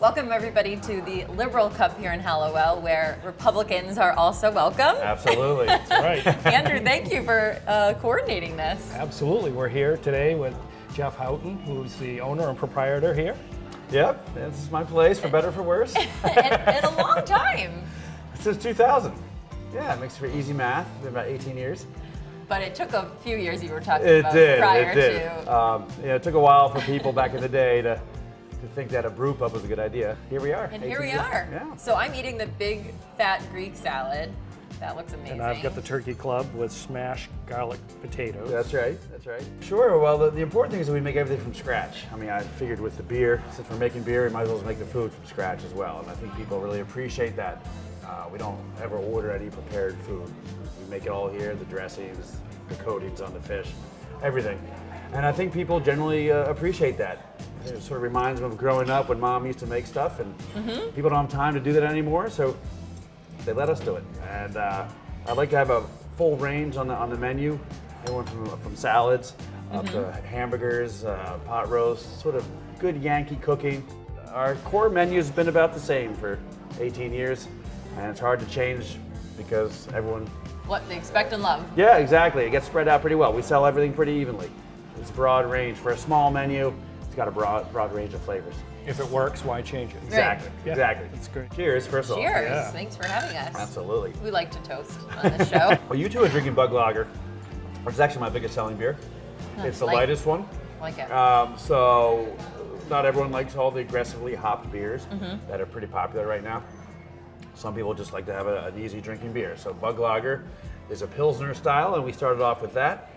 Welcome everybody to the Liberal Cup here in Hallowell, where Republicans are also welcome. Absolutely, that's right. Andrew, thank you for coordinating this. Absolutely, we're here today with Jeff Houghton, who's the owner and proprietor here. Yep, this is my place, for better or for worse. and a long time. Since 2000. Yeah, it makes for easy math. Been about 18 years. But it took a few years you were talking It about did. prior It did. to. It took a while for people back in the day to think that a brew pub was a good idea. Here we are. And here we 18 years. are. Yeah. So I'm eating the big fat Greek salad. That looks amazing. And I've got the turkey club with smashed garlic potatoes. That's right, that's right. Sure, well, the important thing is that we make everything from scratch. I mean, I figured with the beer, since we're making beer, we might as well make the food from scratch as well. And I think people really appreciate that. We don't ever order any prepared food. We make it all here, the dressings, the coatings on the fish, everything. And I think people generally appreciate that. It sort of reminds them of growing up when mom used to make stuff, and people don't have time to do that anymore, so they let us do it. And I'd like to have a full range on the menu, everyone from salads up to hamburgers, pot roasts, sort of good Yankee cooking. Our core menu has been about the same for 18 years, and it's hard to change because everyone... What they expect and love. Yeah, exactly. It gets spread out pretty well. We sell everything pretty evenly. It's a broad range. For a small menu, it's got a broad range of flavors. If it works, why change it? Exactly, Yeah, exactly. that's great. Cheers, first of all. Cheers. Yeah. Thanks for having us. Absolutely. We like to toast on this show. Well, you two are drinking Bug Lager, which is actually my biggest selling beer. It's the light. lightest one. Like it. So not everyone likes all the aggressively hopped beers that are pretty popular right now. Some people just like to have an easy drinking beer. So Bug Lager is a Pilsner style, and we started off with that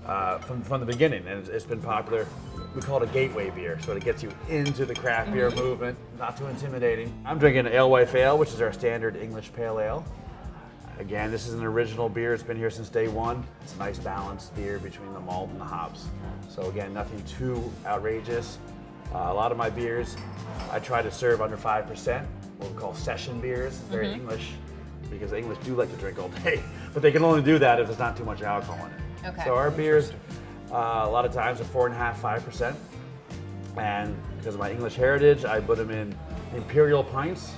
from the beginning, and it's been popular. We call it a gateway beer, so it gets you into the craft beer movement, not too intimidating. I'm drinking Alewife Ale, which is our standard English pale ale. Again, this is an original beer. It's been here since day one. It's a nice balanced beer between the malt and the hops. So again, nothing too outrageous. A lot of my beers, I try to serve under 5%, what we call session beers. Very English, because the English do like to drink all day, but they can only do that if there's not too much alcohol in it. Okay. So our beers, a lot of times are 4.5%, 5%. And because of my English heritage, I put them in imperial pints.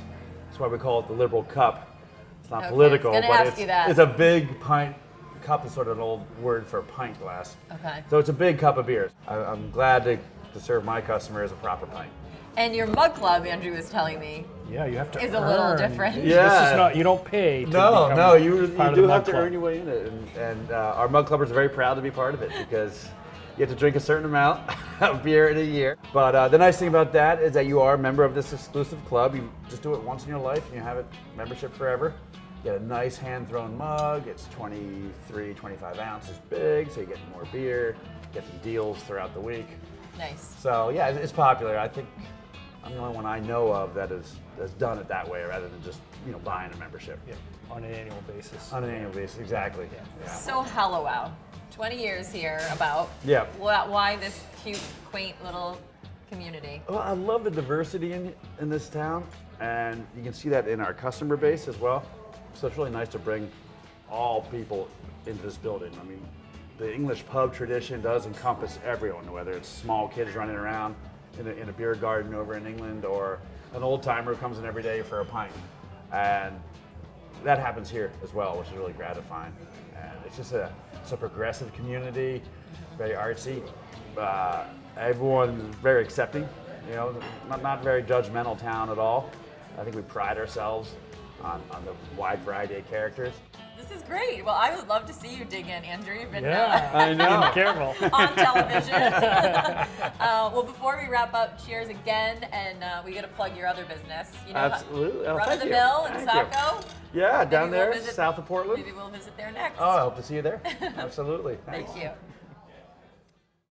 That's why we call it the Liberal Cup. It's not political, I was gonna ask you that. it's a big pint. Cup is sort of an old word for a pint glass. Okay. So it's a big cup of beer. I'm glad to serve my customers a proper pint. And your mug club, Andrew was telling me, Yeah, you have to is a little earn. different. Yeah. This is not, you don't pay to No, become you part of do the have Mug to Club. earn your way in it. And our Mug Clubbers are very proud to be part of it because you have to drink a certain amount of beer in a year. But the nice thing about that is that you are a member of this exclusive club. You just do it once in your life and you have it membership forever. You get a nice hand-thrown mug. It's 23, 25 ounces big, so you get more beer, get some deals throughout the week. Nice. So yeah, it's popular. I think I'm the only one I know of that has done it that way rather than just buying a membership. Yeah, on an annual basis. On an annual basis, exactly. Yeah. So Hallowell, 20 years here about. Yeah. Why this cute, quaint little community? Well, I love the diversity in this town, and you can see that in our customer base as well. So it's really nice to bring all people into this building. I mean, the English pub tradition does encompass everyone, whether it's small kids running around in a beer garden over in England or an old timer who comes in every day for a pint. And that happens here as well, which is really gratifying. And it's just it's a progressive community, very artsy. Everyone's very accepting, not very judgmental town at all. I think we pride ourselves on the wide variety of characters. This is great. Well, I would love to see you dig in, Andrew. You've been Yeah, I know. Be careful. on television. Well, before we wrap up, cheers again, and we got to plug your other business. Absolutely. Oh, Run of thank the you. Mill in Thank you. Saco. Yeah, Maybe down we'll there, visit- south of Portland. Maybe we'll visit there next. Oh, I hope to see you there. Absolutely. Thank you.